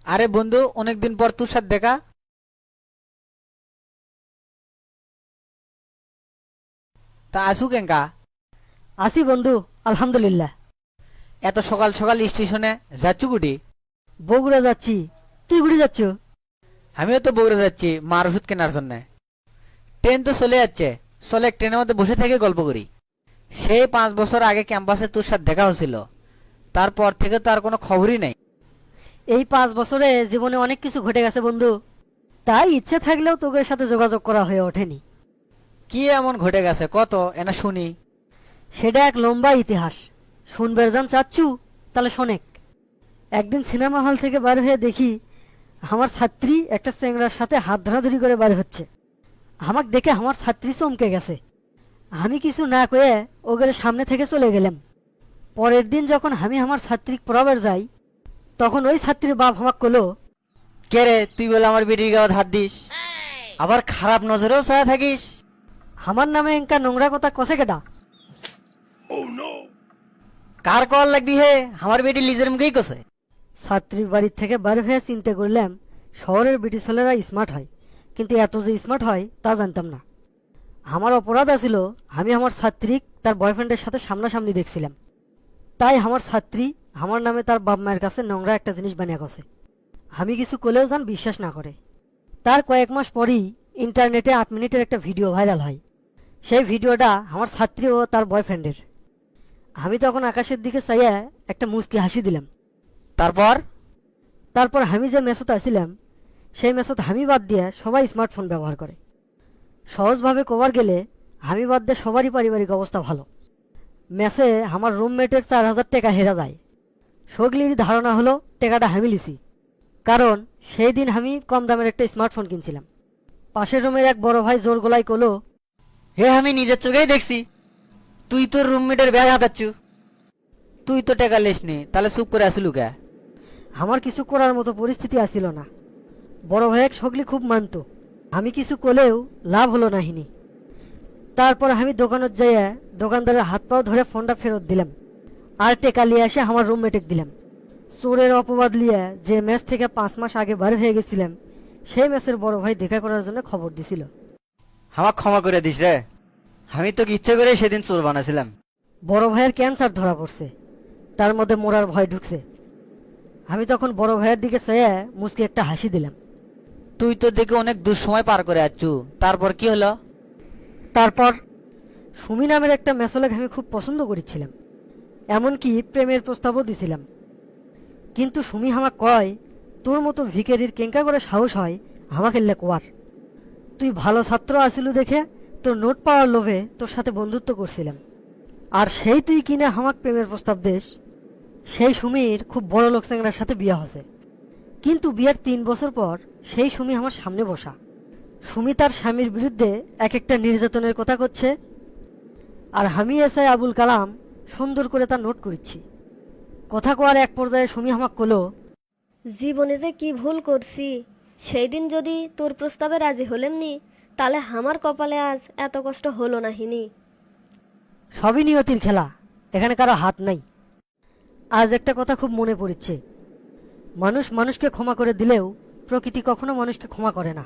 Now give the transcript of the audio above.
আরে বন্ধু, অনেকদিন পর তোর সাথে দেখা। তা আসু কেঙ্কা? আছি বন্ধু, আলহামদুলিল্লাহ। এত সকাল সকাল স্টেশনে যাচ্ছু গুটি? বগুড়া যাচ্ছি। তুই ঘুরে যাচ্ছ? আমিও তো বগুড়া যাচ্ছি মার ওষুধ কেনার জন্য। ট্রেন তো চলে যাচ্ছে, চলে ট্রেনের মধ্যে বসে থেকে গল্প করি। সেই 5 বছর আগে ক্যাম্পাসে তোর সাথে দেখা হয়েছিল, তারপর থেকে তো আর কোনো খবরই নেই। এই 5 বছরে জীবনে অনেক কিছু ঘটে গেছে বন্ধু, তাই ইচ্ছে থাকলেও তোদের সাথে যোগাযোগ করা হয়ে ওঠেনি। কি এমন ঘটে গেছে কত, এনা শুনি। সেটা এক লম্বা ইতিহাস। শুনবার যান চাচ্ছু? তাহলে শোনেক। একদিন সিনেমা হল থেকে বার হয়ে দেখি আমার ছাত্রী একটা চেংড়ার সাথে হাত ধরাধরি করে বার হচ্ছে। আমাকে দেখে আমার ছাত্রী চমকে গেছে। আমি কিছু না কয়ে ওদের সামনে থেকে চলে গেলাম। পরের দিন যখন আমি আমার ছাত্রী পড়াবার যাই, তখন ওই ছাত্রীর বাপ আমাকে কলো, কে রে, তুই বলে আমার বেটির গাওয়াত হাত দিস, আবার খারাপ নজরেও ছায়া থাকিস? আমার নামে এঙ্কা নোংরা কথা কষে কেটা? কার কল লাগবি হে? আমার বেটি লিজের মুখেই কছে। ছাত্রীর বাড়ির থেকে বার হয়ে চিন্তা করলাম শহরের ব্রিটিশ ছেলেরা স্মার্ট হয়, কিন্তু এত যে স্মার্ট হয় তা জানতাম না। আমার অপরাধ আছিল আমি আমার ছাত্রী তার বয়ফ্রেন্ডের সাথে সামনাসামনি দেখছিলাম। তাই আমার ছাত্রী আমার নামে তার বাপ মায়ের কাছে নোংরা একটা জিনিস বানিয়ে গেছে। আমি কিছু করলেও যান বিশ্বাস না করে। তার কয়েক মাস পরই ইন্টারনেটে 8 মিনিটের একটা ভিডিও ভাইরাল হয়। সেই ভিডিওটা আমার ছাত্রী ও তার বয়ফ্রেন্ডের। আমি তখন আকাশের দিকে চাইয়া একটা মুচকি হাসি দিলাম। তারপর? তারপর আমি যে মেসোতে আসছিলাম সেই মেসোত আমি বাদ দিয়ে সবাই স্মার্টফোন ব্যবহার করে। সহজভাবে কভার গেলে আমি বাদ দিয়ে সবারই পারিবারিক অবস্থা ভালো। মেসে আমার রুমমেটের 4,000 টাকা হেরা যায়। সগলির ধারণা হলো টাকাটা আমি লিছি, কারণ সেই দিন আমি কম দামের একটা স্মার্টফোন কিনছিলাম। পাশের রুমের এক বড় ভাই জোর গলায় কলো, হে, আমি নিজের চোখেই দেখছি তুই তোর রুমমেটের ব্যাগ হাতাচ্ছু। তুই তো টাকা লেসনি, তাহলে চুপ করে আসলু কে? আমার কিছু করার মতো পরিস্থিতি আসছিল না। বড় ভাইয়ের সগলি খুব মানত। আমি কিছু করলেও লাভ হলো নাহিনি। তারপর আমি দোকানত যাইয়া দোকানদারের হাত পাও ধরে ফোনটা ফেরত দিলাম, আর টেকা লিয়ে এসে আমার রুমমেটে দিলাম। চোরের অপবাদ লিয়ে যে ম্যাচ থেকে 5 মাস আগে বার হয়ে গেছিলাম, সেই ম্যাচের বড় ভাই দেখা করার জন্য খবর দিছিল। আমার ক্ষমা করে দিস রে, আমি তোকে ইচ্ছে করে সেদিন চোর বানাছিলাম। বড় ভাইয়ের ক্যান্সার ধরা পড়ছে, তার মধ্যে মরার ভয় ঢুকছে। আমি তখন বড় ভাইয়ের দিকে চেয়ে মুচকি একটা হাসি দিলাম। তুই তো দেখে অনেক দুঃসময় পার করে আছু, তারপর কি হলো? তারপর সুমি নামের একটা মেসলেক আমি খুব পছন্দ করেছিলাম, এমনকি প্রেমের প্রস্তাবও দিছিলাম। কিন্তু সুমি হামা কয়, তোর মতো ভিখারির কেঙ্কা করে সাহস হয় আমাকে লেকোয়ার? তুই ভালো ছাত্র আসিলু দেখে তোর নোট পাওয়ার লোভে তোর সাথে বন্ধুত্ব করছিলাম, আর সেই তুই কিনা হামাক প্রেমের প্রস্তাব দেশ? সেই সুমির খুব বড় লোক চ্যাংড়ার সাথে বিয়া হয়েছে। কিন্তু বিয়ার 3 বছর পর সেই সুমি আমার সামনে বসা। সুমি তার স্বামীর বিরুদ্ধে এক একটা নির্যাতনের কথা করছে, আর আমি এসআই আবুল কালাম সুন্দর করে তা নোট করেছি। কথা কোয়ার এক পর্যায়ে সুমি হামাক কলো, জীবনে যে কি ভুল করছি, সেই দিন যদি তোর প্রস্তাবে রাজি হলেমনি, তাহলে আমার কপালে আজ এত কষ্ট হলো নাহিনি। সবই নিয়তির খেলা, এখানে কারো হাত নাই। আজ একটা কথা খুব মনে পড়ছে, মানুষ মানুষকে ক্ষমা করে দিলেও প্রকৃতি কখনো মানুষকে ক্ষমা করে না।